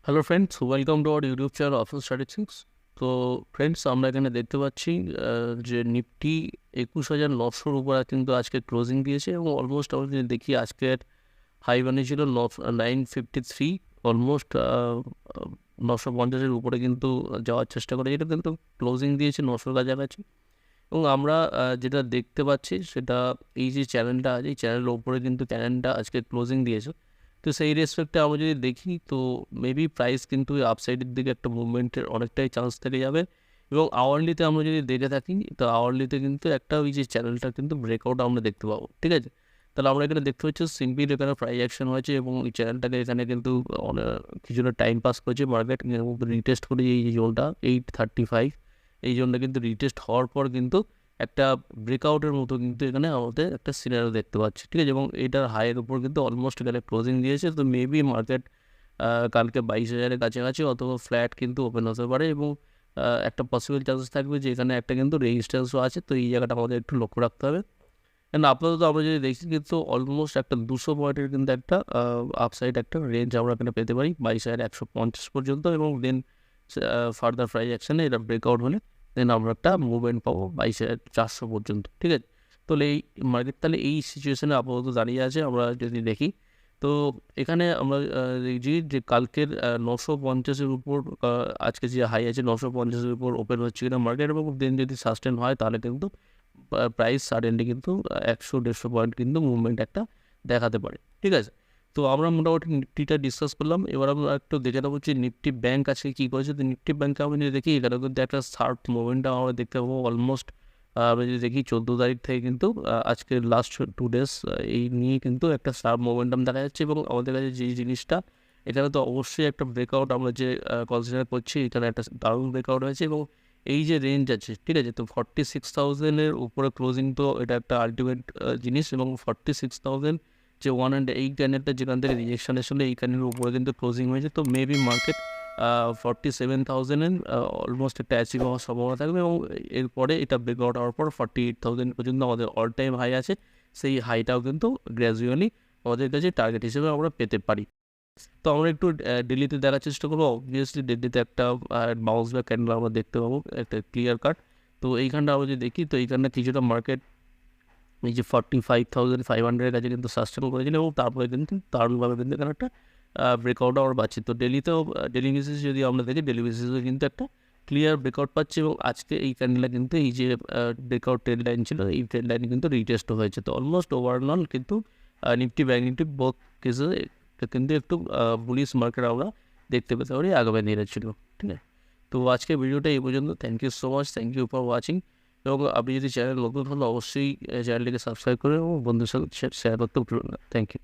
Hello friends, welcome to our YouTube channel office statistics. তো friends, আমরা এখানে দেখতে পাচ্ছি যে নিফটি 21,900 উপরে কিন্তু আজকে ক্লোজিং দিয়েছে এবং অলমোস্ট আমরা যদি দেখি আজকের হাই বানিয়েছিল 953, অলমোস্ট 950-এর উপরে কিন্তু যাওয়ার চেষ্টা করে, এটা কিন্তু ক্লোজিং দিয়েছে 900-র কাছাকাছি। এবং আমরা যেটা দেখতে পাচ্ছি সেটা এই যে চ্যানেলটা আছে, এই চ্যানেলের ওপরে কিন্তু চ্যানেলটা আজকে ক্লোজিং দিয়েছে। তো সেই রেসপেক্টে আমরা যদি দেখি তো মেবি প্রাইস কিন্তু আপসাইডের দিকে একটা মুভমেন্টের অনেকটাই চান্স থেকে যাবে। এবং আওয়ারলিতে আমরা যদি দেখে থাকি তো আওয়ারলিতে কিন্তু একটা ওই যে চ্যানেলটা কিন্তু ব্রেকআউট আমরা দেখতে পাবো, ঠিক আছে। তাহলে আমরা এখানে দেখতে পাচ্ছি সিম্পলি এখানে প্রাইস অ্যাকশন হয়েছে এবং এই চ্যানেলটাকে এখানে কিন্তু অনেক কিছুটা টাইম পাস করেছে মার্কেট, রিটেস্ট করে এই জোনটা 835, এই জোনটা কিন্তু রিটেস্ট হওয়ার পর কিন্তু একটা ব্রেকআউটের মতো কিন্তু এখানে আমাদের একটা সিনারিও দেখতে পাচ্ছি, ঠিক আছে। এবং এটার হাইয়ের উপর কিন্তু অলমোস্ট এখানে ক্লোজিং দিয়েছে। তো মেবি মার্কেট কালকে 22,000-এর কাছাকাছি অথবা ফ্ল্যাট কিন্তু ওপেন হতে পারে এবং একটা পসিবল চান্সেস থাকবে যে এখানে একটা কিন্তু রেজিস্ট্যান্সও আছে। তো এই জায়গাটা আমাদের একটু লক্ষ্য রাখতে হবে। অ্যান্ড আপাতত আমরা যদি দেখি কিন্তু অলমোস্ট একটা 200 পয়েন্টের কিন্তু একটা আপসাইড একটা রেঞ্জ আমরা এখানে পেতে পারি 22,150 পর্যন্ত। এবং দেন ফার্দার প্রাইস অ্যাকশনে এটা ব্রেকআউট হলে দেন আমরা একটা মুভমেন্ট পাবো 22,400 পর্যন্ত, ঠিক আছে। তাহলে এই মার্কেট তাহলে এই সিচুয়েশনে আপাতত দাঁড়িয়ে আছে। আমরা যদি দেখি তো এখানে আমরা দেখছি যে কালকের 950-এর উপর আজকে যে হাই আছে 950-এর উপর ওপেন হচ্ছে কিনা মার্কেট, এবং দেন যদি সাস্টেন হয় তাহলে কিন্তু প্রাইস সাডেনলি কিন্তু 100-150 পয়েন্ট কিন্তু মুভমেন্ট একটা দেখাতে পারে, ঠিক আছে। তো আমরা মোটামুটি নিফটিটা ডিসকাস করলাম। এবার আমরা একটু দেখে নেবো যে নিফটি ব্যাংক আজকে কী করেছে। তো নিফটি ব্যাংকে আমরা যদি দেখি এখানে কিন্তু একটা শার্প মুভমেন্টটা আমরা দেখতে পাবো অলমোস্ট। আমরা যদি দেখি 14 তারিখ থেকে কিন্তু আজকের লাস্ট 2 ডেজ এই নিয়ে কিন্তু একটা শার্প মোমেন্টাম দেখা যাচ্ছে। এবং আমাদের কাছে যে জিনিসটা এখানে তো অবশ্যই একটা ব্রেকআউট আমরা যে কনসিডার করছি, এখানে একটা দারুণ ব্রেকআউট হয়েছে। এবং এই যে রেঞ্জ আছে, ঠিক আছে, তো 46,000-এর উপরে ক্লোজিং, তো এটা একটা আলটিমেট জিনিস। এবং 46,000 যে 108 ক্যানেলটা যেখান থেকে রিজেকশন এসেছিলো এই ক্যানেলের উপরে কিন্তু ক্লোজিং হয়েছে। তো মেবি মার্কেট 47,000-এর অলমোস্ট একটা অ্যাচিভ হওয়ার সম্ভাবনা থাকবে। এবং এরপরে এটা ব্রেকআউট হওয়ার পর 48,000 পর্যন্ত আমাদের অল টাইম হাই আছে। সেই হাইটাও কিন্তু গ্র্যাজুয়ালি আমাদের কাছে টার্গেট হিসেবে আমরা পেতে পারি। তো আমরা একটু ডেলিতে দেখার চেষ্টা করবো। অবভিয়াসলি ডেলিতে একটা বাউন্স ব্যাক ক্যান্ডেল আমরা দেখতে পাবো, একটা ক্লিয়ার কাট। তো এইখানটা আমরা যদি দেখি তো এইখানটা কিছুটা মার্কেট এই যে 45,500-এর কাছে কিন্তু সাস্টেন করেছিল এবং তারপরে কিন্তু দারুণভাবে কিন্তু এখানে একটা ব্রেকআউট আমরা পাচ্ছি। তো ডেলিতেও ডেলি বেসিস যদি আমরা দেখি ডেলি বেসিসে কিন্তু একটা ক্লিয়ার ব্রেকআউট পাচ্ছি। এবং আজকে এই ক্যান্ডেলটা কিন্তু এই যে ব্রেকআউট ট্রেড লাইন ছিল এই ট্রেড লাইন কিন্তু রিটেস্টও হয়েছে। তো অলমোস্ট ওভারঅল কিন্তু নিফটি ব্যাংক নিফটি বোথ কেসে কিন্তু একটু বুলিশ মার্কেট আমরা দেখতে পেতে পারি আগামী দিনের ছিল, ঠিক আছে। তো আজকের ভিডিওটা এই পর্যন্ত। Thank you so much, thank you for watching. এবং আপনি যদি চ্যানেল নতুন হলে অবশ্যই চ্যানেলটিকে সাবস্ক্রাইব করে এবং বন্ধুদের সাথে শেয়ার করতে ভুলবেন না। Thank you.